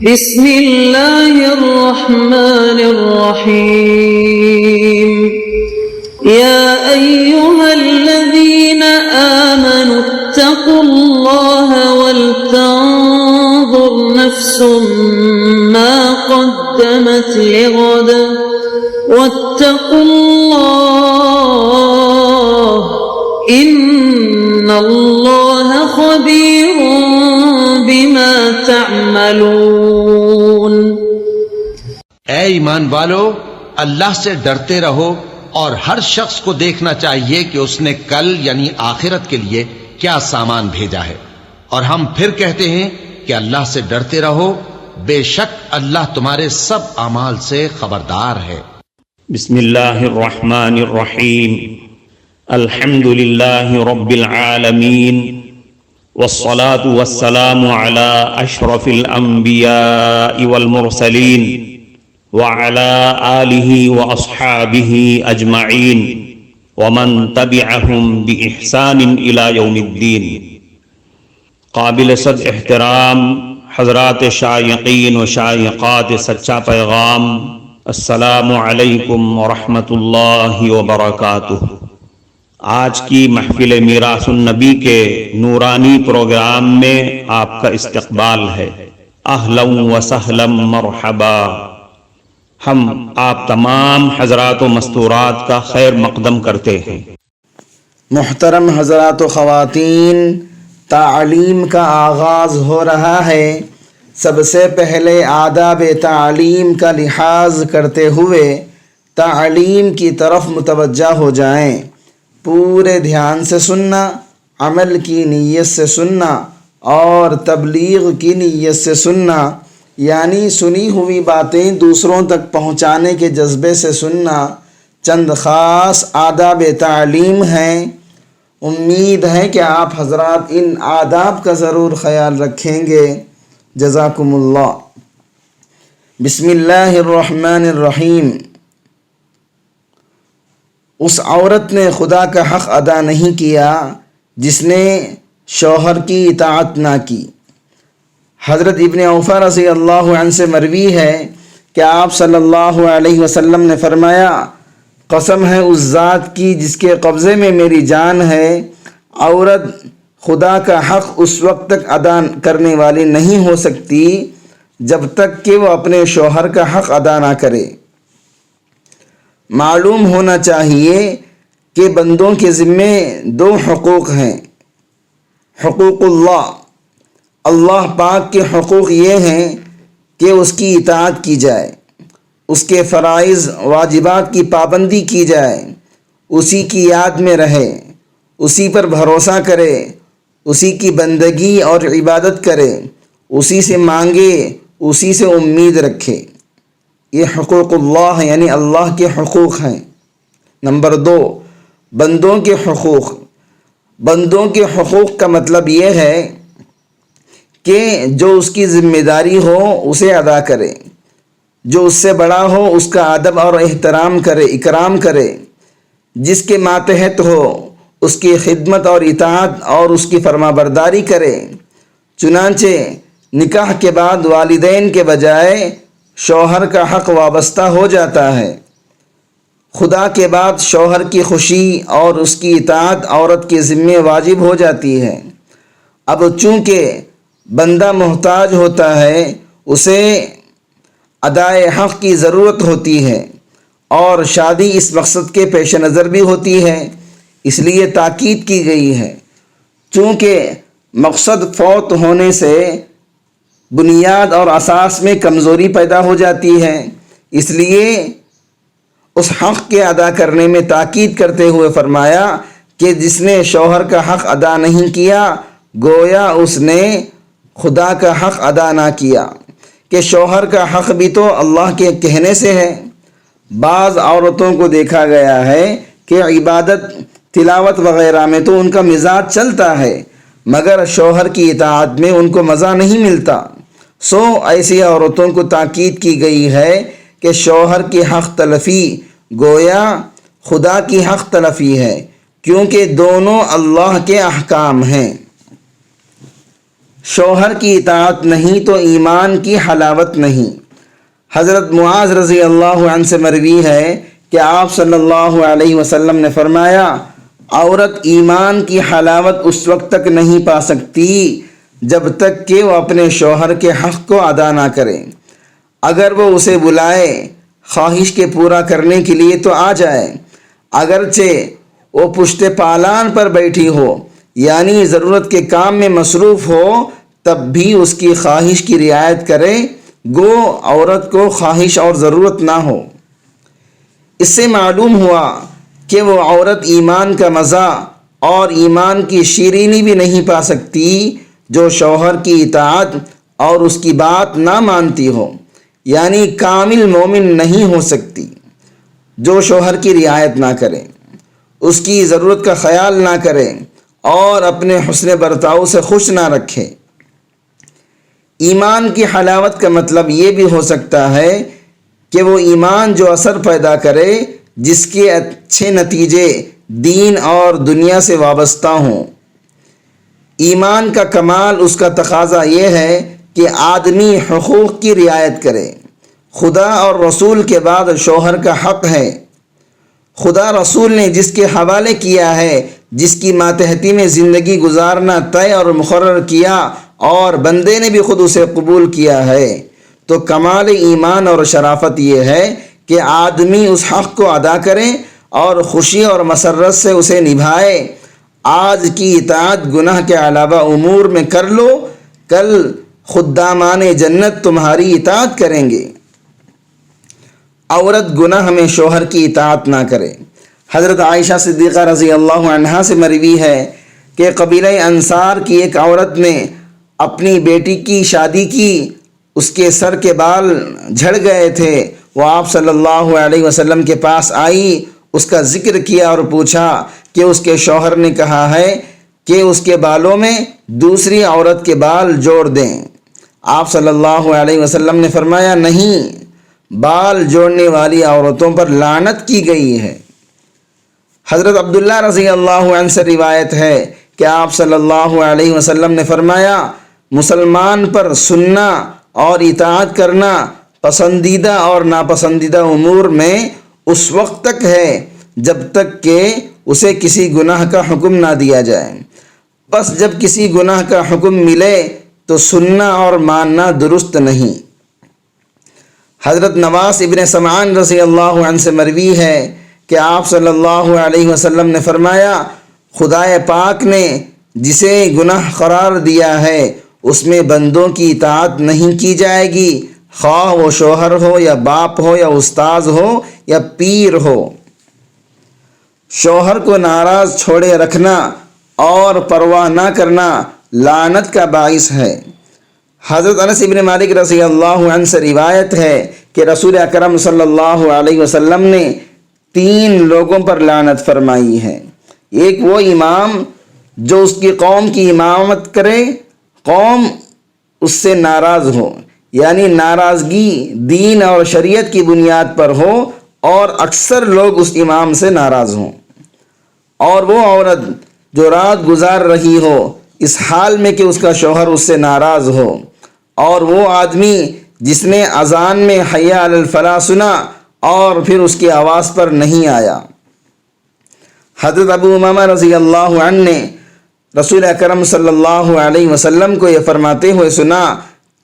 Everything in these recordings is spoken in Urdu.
بسم اللہ الرحمن الرحیم یا ایہا الذین آمنوا اتقوا اللہ ولتنظر نفس ما قدمت لغد واتقوا اللہ ان اللہ خبیر بما تعملون۔ اے ایمان والو، اللہ سے ڈرتے رہو اور ہر شخص کو دیکھنا چاہیے کہ اس نے کل یعنی آخرت کے لیے کیا سامان بھیجا ہے، اور ہم پھر کہتے ہیں کہ اللہ سے ڈرتے رہو، بے شک اللہ تمہارے سب اعمال سے خبردار ہے۔ بسم اللہ الرحمن الرحیم، الحمد للہ رب العالمین، والصلاة والسلام على اشرف الانبیاء والمرسلین وعلى آلہ واصحابہ اجمعین ومن تبعہم بإحسان الى یوم الدین۔ قابل صد احترام حضرات شائقین و شائقات سچا پیغام، السلام علیکم ورحمۃ اللہ وبرکاتہ۔ آج کی محفل میراث النبی کے نورانی پروگرام میں آپ کا استقبال ہے۔ اہلا و سہلا مرحبا۔ ہم آپ تمام حضرات و مستورات کا خیر مقدم کرتے ہیں۔ محترم حضرات و خواتین، تعلیم کا آغاز ہو رہا ہے۔ سب سے پہلے آداب تعلیم کا لحاظ کرتے ہوئے تعلیم کی طرف متوجہ ہو جائیں۔ پورے دھیان سے سننا، عمل کی نیت سے سننا اور تبلیغ کی نیت سے سننا، یعنی سنی ہوئی باتیں دوسروں تک پہنچانے کے جذبے سے سننا چند خاص آداب تعلیم ہیں۔ امید ہے کہ آپ حضرات ان آداب کا ضرور خیال رکھیں گے۔ جزاکم اللہ۔ بسم اللہ الرحمن الرحیم۔ اس عورت نے خدا کا حق ادا نہیں کیا جس نے شوہر کی اطاعت نہ کی۔ حضرت ابن عوف رضی اللہ عنہ سے مروی ہے کہ آپ صلی اللہ علیہ وسلم نے فرمایا، قسم ہے اس ذات کی جس کے قبضے میں میری جان ہے، عورت خدا کا حق اس وقت تک ادا کرنے والی نہیں ہو سکتی جب تک کہ وہ اپنے شوہر کا حق ادا نہ کرے۔ معلوم ہونا چاہیے کہ بندوں کے ذمے دو حقوق ہیں۔ حقوق اللہ، اللہ پاک کے حقوق یہ ہیں کہ اس کی اطاعت کی جائے، اس کے فرائض واجبات کی پابندی کی جائے، اسی کی یاد میں رہے، اسی پر بھروسہ کرے، اسی کی بندگی اور عبادت کرے، اسی سے مانگے، اسی سے امید رکھے۔ یہ حقوق اللہ یعنی اللہ کے حقوق ہیں۔ نمبر 2، بندوں کے حقوق۔ بندوں کے حقوق کا مطلب یہ ہے کہ جو اس کی ذمہ داری ہو اسے ادا کرے، جو اس سے بڑا ہو اس کا ادب اور احترام کرے، اکرام کرے، جس کے ماتحت ہو اس کی خدمت اور اطاعت اور اس کی فرما برداری کرے۔ چنانچہ نکاح کے بعد والدین کے بجائے شوہر کا حق وابستہ ہو جاتا ہے۔ خدا کے بعد شوہر کی خوشی اور اس کی اطاعت عورت کے ذمے واجب ہو جاتی ہے۔ اب چونکہ بندہ محتاج ہوتا ہے، اسے ادائے حق کی ضرورت ہوتی ہے، اور شادی اس مقصد کے پیش نظر بھی ہوتی ہے، اس لیے تاکید کی گئی ہے۔ چونکہ مقصد فوت ہونے سے بنیاد اور اساس میں کمزوری پیدا ہو جاتی ہے، اس لیے اس حق کے ادا کرنے میں تاکید کرتے ہوئے فرمایا کہ جس نے شوہر کا حق ادا نہیں کیا گویا اس نے خدا کا حق ادا نہ کیا، کہ شوہر کا حق بھی تو اللہ کے کہنے سے ہے۔ بعض عورتوں کو دیکھا گیا ہے کہ عبادت، تلاوت وغیرہ میں تو ان کا مزاج چلتا ہے، مگر شوہر کی اطاعت میں ان کو مزہ نہیں ملتا۔ سو ایسی عورتوں کو تاکید کی گئی ہے کہ شوہر کی حق تلفی گویا خدا کی حق تلفی ہے، کیونکہ دونوں اللہ کے احکام ہیں۔ شوہر کی اطاعت نہیں تو ایمان کی حلاوت نہیں۔ حضرت معاذ رضی اللہ عنہ سے مروی ہے کہ آپ صلی اللہ علیہ وسلم نے فرمایا، عورت ایمان کی حلاوت اس وقت تک نہیں پا سکتی جب تک کہ وہ اپنے شوہر کے حق کو ادا نہ کرے۔ اگر وہ اسے بلائے خواہش کے پورا کرنے کے لیے تو آ جائے، اگرچہ وہ پشت پالان پر بیٹھی ہو یعنی ضرورت کے کام میں مصروف ہو، تب بھی اس کی خواہش کی رعایت کرے، گو عورت کو خواہش اور ضرورت نہ ہو۔ اس سے معلوم ہوا کہ وہ عورت ایمان کا مزہ اور ایمان کی شیرینی بھی نہیں پا سکتی جو شوہر کی اطاعت اور اس کی بات نہ مانتی ہو، یعنی کامل مومن نہیں ہو سکتی جو شوہر کی رعایت نہ کرے، اس کی ضرورت کا خیال نہ کرے اور اپنے حسن برتاؤ سے خوش نہ رکھے۔ ایمان کی حلاوت کا مطلب یہ بھی ہو سکتا ہے کہ وہ ایمان جو اثر پیدا کرے جس کے اچھے نتیجے دین اور دنیا سے وابستہ ہوں۔ ایمان کا کمال اس کا تقاضا یہ ہے کہ آدمی حقوق کی رعایت کرے۔ خدا اور رسول کے بعد شوہر کا حق ہے۔ خدا رسول نے جس کے حوالے کیا ہے، جس کی ماتحتی میں زندگی گزارنا طے اور مقرر کیا اور بندے نے بھی خود اسے قبول کیا ہے، تو کمال ایمان اور شرافت یہ ہے کہ آدمی اس حق کو ادا کرے اور خوشی اور مسرت سے اسے نبھائے۔ آج کی اطاعت گناہ کے علاوہ امور میں کر لو، کل خدامان جنت تمہاری اطاعت کریں گے۔ عورت گناہ میں شوہر کی اطاعت نہ کرے۔ حضرت عائشہ صدیقہ رضی اللہ عنہا سے مروی ہے کہ قبیلہ انصار کی ایک عورت نے اپنی بیٹی کی شادی کی، اس کے سر کے بال جھڑ گئے تھے۔ وہ آپ صلی اللہ علیہ وسلم کے پاس آئی، اس کا ذکر کیا اور پوچھا کہ اس کے شوہر نے کہا ہے کہ اس کے بالوں میں دوسری عورت کے بال جوڑ دیں۔ آپ صلی اللہ علیہ وسلم نے فرمایا، نہیں، بال جوڑنے والی عورتوں پر لعنت کی گئی ہے۔ حضرت عبداللہ رضی اللہ عنہ سے روایت ہے کہ آپ صلی اللہ علیہ وسلم نے فرمایا، مسلمان پر سننا اور اطاعت کرنا پسندیدہ اور ناپسندیدہ امور میں اس وقت تک ہے جب تک کہ اسے کسی گناہ کا حکم نہ دیا جائے، بس جب کسی گناہ کا حکم ملے تو سننا اور ماننا درست نہیں۔ حضرت نواس ابن سمعان رضی اللہ عنہ سے مروی ہے کہ آپ صلی اللہ علیہ وسلم نے فرمایا، خدائے پاک نے جسے گناہ قرار دیا ہے اس میں بندوں کی اطاعت نہیں کی جائے گی، خواہ وہ شوہر ہو یا باپ ہو یا استاذ ہو یا پیر ہو۔ شوہر کو ناراض چھوڑے رکھنا اور پرواہ نہ کرنا لعنت کا باعث ہے۔ حضرت انس ابن مالک رضی اللہ عنہ سے روایت ہے کہ رسول اکرم صلی اللہ علیہ وسلم نے 3 لوگوں پر لعنت فرمائی ہے۔ ایک وہ امام جو اس کی قوم کی امامت کرے، قوم اس سے ناراض ہو، یعنی ناراضگی دین اور شریعت کی بنیاد پر ہو اور اکثر لوگ اس امام سے ناراض ہوں۔ اور وہ عورت جو رات گزار رہی ہو اس حال میں کہ اس کا شوہر اس سے ناراض ہو، اور وہ آدمی جس نے اذان میں حی علی الفلاح سنا اور پھر اس کی آواز پر نہیں آیا۔ حضرت ابو امامہ رضی اللہ عنہ نے رسول اکرم صلی اللہ علیہ وسلم کو یہ فرماتے ہوئے سنا،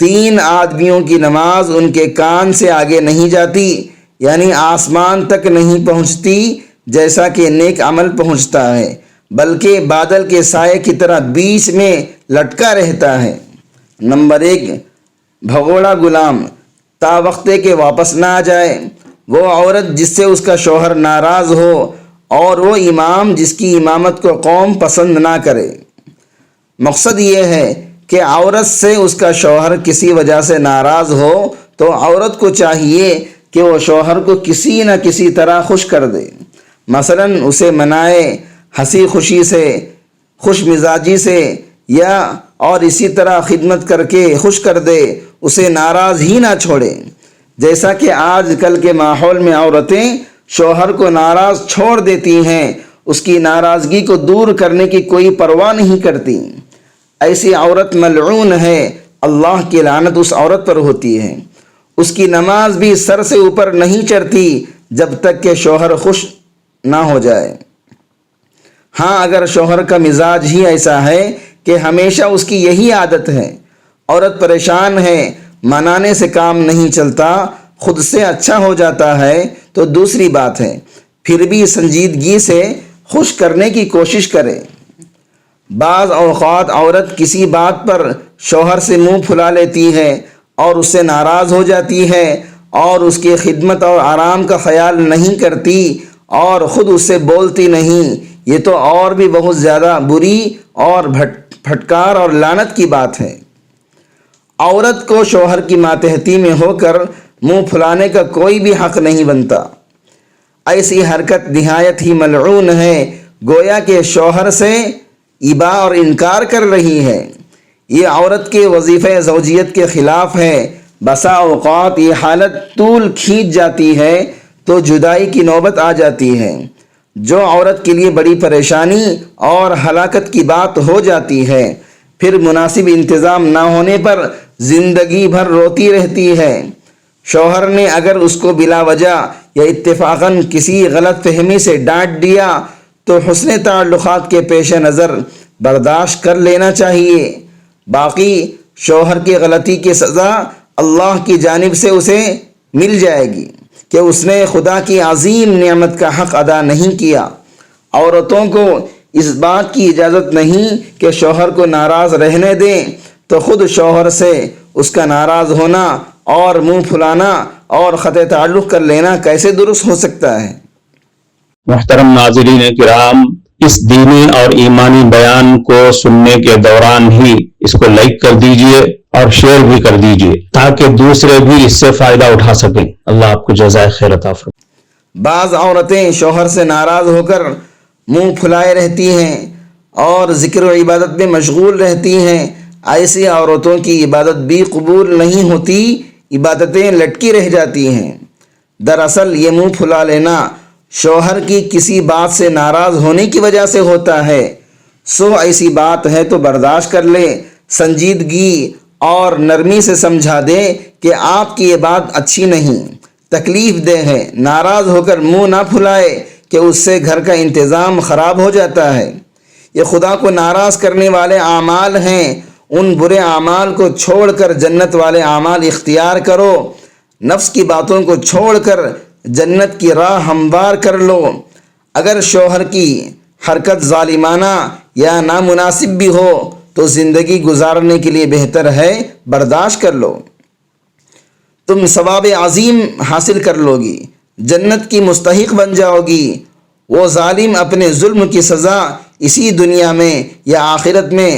3 آدمیوں کی نماز ان کے کان سے آگے نہیں جاتی، یعنی آسمان تک نہیں پہنچتی جیسا کہ نیک عمل پہنچتا ہے، بلکہ بادل کے سائے کی طرح بیچ میں لٹکا رہتا ہے۔ نمبر 1، بھگوڑا غلام تا وقتے کے واپس نہ آ جائے، وہ عورت جس سے اس کا شوہر ناراض ہو، اور وہ امام جس کی امامت کو قوم پسند نہ کرے۔ مقصد یہ ہے کہ عورت سے اس کا شوہر کسی وجہ سے ناراض ہو تو عورت کو چاہیے کہ وہ شوہر کو کسی نہ کسی طرح خوش کر دے، مثلا اسے منائے، ہنسی خوشی سے، خوش مزاجی سے، یا اور اسی طرح خدمت کر کے خوش کر دے، اسے ناراض ہی نہ چھوڑے۔ جیسا کہ آج کل کے ماحول میں عورتیں شوہر کو ناراض چھوڑ دیتی ہیں، اس کی ناراضگی کو دور کرنے کی کوئی پرواہ نہیں کرتی۔ ایسی عورت ملعون ہے، اللہ کی لعنت اس عورت پر ہوتی ہے۔ اس کی نماز بھی سر سے اوپر نہیں چڑھتی جب تک کہ شوہر خوش نہ ہو جائے۔ ہاں، اگر شوہر کا مزاج ہی ایسا ہے کہ ہمیشہ اس کی یہی عادت ہے، عورت پریشان ہے، منانے سے کام نہیں چلتا، خود سے اچھا ہو جاتا ہے، تو دوسری بات ہے، پھر بھی سنجیدگی سے خوش کرنے کی کوشش کرے۔ بعض اوقات عورت کسی بات پر شوہر سے منہ پھلا لیتی ہے اور اس سے ناراض ہو جاتی ہے اور اس کی خدمت اور آرام کا خیال نہیں کرتی اور خود اس سے بولتی نہیں۔ یہ تو اور بھی بہت زیادہ بری اور پھٹکار اور لعنت کی بات ہے۔ عورت کو شوہر کی ماتحتی میں ہو کر منہ پھلانے کا کوئی بھی حق نہیں بنتا۔ ایسی حرکت نہایت ہی ملعون ہے، گویا کہ شوہر سے ابا اور انکار کر رہی ہے۔ یہ عورت کے وظیفہ زوجیت کے خلاف ہے۔ بسا اوقات یہ حالت طول کھینچ جاتی ہے تو جدائی کی نوبت آ جاتی ہے، جو عورت کے لیے بڑی پریشانی اور ہلاکت کی بات ہو جاتی ہے۔ پھر مناسب انتظام نہ ہونے پر زندگی بھر روتی رہتی ہے۔ شوہر نے اگر اس کو بلا وجہ یا اتفاقاً کسی غلط فہمی سے ڈانٹ دیا تو حسن تعلقات کے پیش نظر برداشت کر لینا چاہیے۔ باقی شوہر کی غلطی کی سزا اللہ کی جانب سے اسے مل جائے گی کہ اس نے خدا کی عظیم نعمت کا حق ادا نہیں کیا۔ عورتوں کو اس بات کی اجازت نہیں کہ شوہر کو ناراض رہنے دیں، تو خود شوہر سے اس کا ناراض ہونا اور منہ پھلانا اور قطع تعلق کر لینا کیسے درست ہو سکتا ہے؟ محترم ناظرین کرام، اس دینی اور ایمانی بیان کو سننے کے دوران ہی اس کو لائک کر دیجئے اور شیئر بھی کر دیجئے تاکہ دوسرے بھی اس سے فائدہ اٹھا سکیں۔ اللہ آپ کو جزائے خیر عطا فرمائے۔ بعض عورتیں شوہر سے ناراض ہو کر منہ پھلائے رہتی ہیں اور ذکر و عبادت میں مشغول رہتی ہیں۔ ایسی عورتوں کی عبادت بھی قبول نہیں ہوتی، عبادتیں لٹکی رہ جاتی ہیں۔ دراصل یہ منہ پھلا لینا شوہر کی کسی بات سے ناراض ہونے کی وجہ سے ہوتا ہے۔ سو ایسی بات ہے تو برداشت کر لے، سنجیدگی اور نرمی سے سمجھا دے کہ آپ کی یہ بات اچھی نہیں، تکلیف دہ ہے۔ ناراض ہو کر منہ نہ پھلائے کہ اس سے گھر کا انتظام خراب ہو جاتا ہے۔ یہ خدا کو ناراض کرنے والے اعمال ہیں۔ ان برے اعمال کو چھوڑ کر جنت والے اعمال اختیار کرو۔ نفس کی باتوں کو چھوڑ کر جنت کی راہ ہموار کر لو۔ اگر شوہر کی حرکت ظالمانہ یا نامناسب بھی ہو تو زندگی گزارنے کے لیے بہتر ہے برداشت کر لو۔ تم ثواب عظیم حاصل کر لو گی، جنت کی مستحق بن جاؤ گی۔ وہ ظالم اپنے ظلم کی سزا اسی دنیا میں یا آخرت میں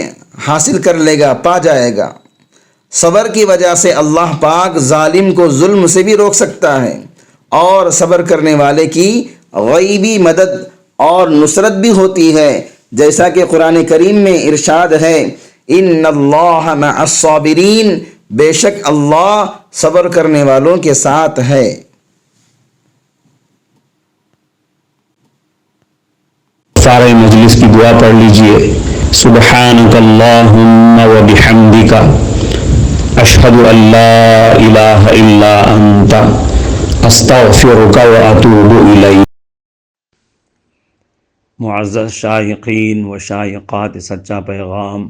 حاصل کر لے گا، پا جائے گا۔ صبر کی وجہ سے اللہ پاک ظالم کو ظلم سے بھی روک سکتا ہے، اور صبر کرنے والے کی غیبی مدد اور نصرت بھی ہوتی ہے، جیسا کہ قرآن کریم میں ارشاد ہے، ان اللہ مع الصابرین، بے شک اللہ صبر کرنے والوں کے ساتھ ہے۔ سارے مجلس کی دعا پڑھ لیجئے۔ سبحانک اللہم و بحمدک، اشہد ان لا الہ الا انت، استغفرک و اتوب الیک۔ معزز شائقین و شائقات سچا پیغام،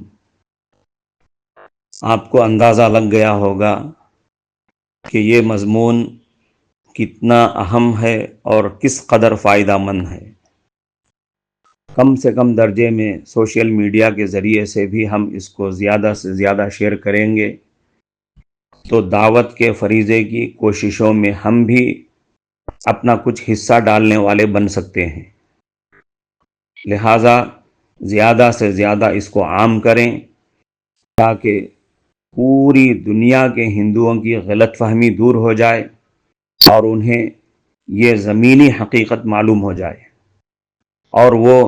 آپ کو اندازہ لگ گیا ہوگا کہ یہ مضمون کتنا اہم ہے اور کس قدر فائدہ مند ہے۔ کم سے کم درجے میں سوشل میڈیا کے ذریعے سے بھی ہم اس کو زیادہ سے زیادہ شیئر کریں گے تو دعوت کے فریضے کی کوششوں میں ہم بھی اپنا کچھ حصہ ڈالنے والے بن سکتے ہیں۔ لہٰذا زیادہ سے زیادہ اس کو عام کریں تاکہ پوری دنیا کے ہندوؤں کی غلط فہمی دور ہو جائے اور انہیں یہ زمینی حقیقت معلوم ہو جائے، اور وہ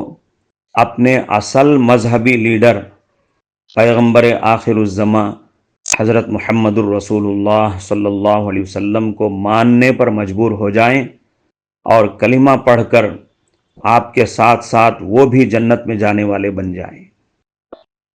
اپنے اصل مذہبی لیڈر پیغمبر آخر الزماں حضرت محمد الرسول اللہ صلی اللہ علیہ وسلم کو ماننے پر مجبور ہو جائیں اور کلمہ پڑھ کر آپ کے ساتھ ساتھ وہ بھی جنت میں جانے والے بن جائیں۔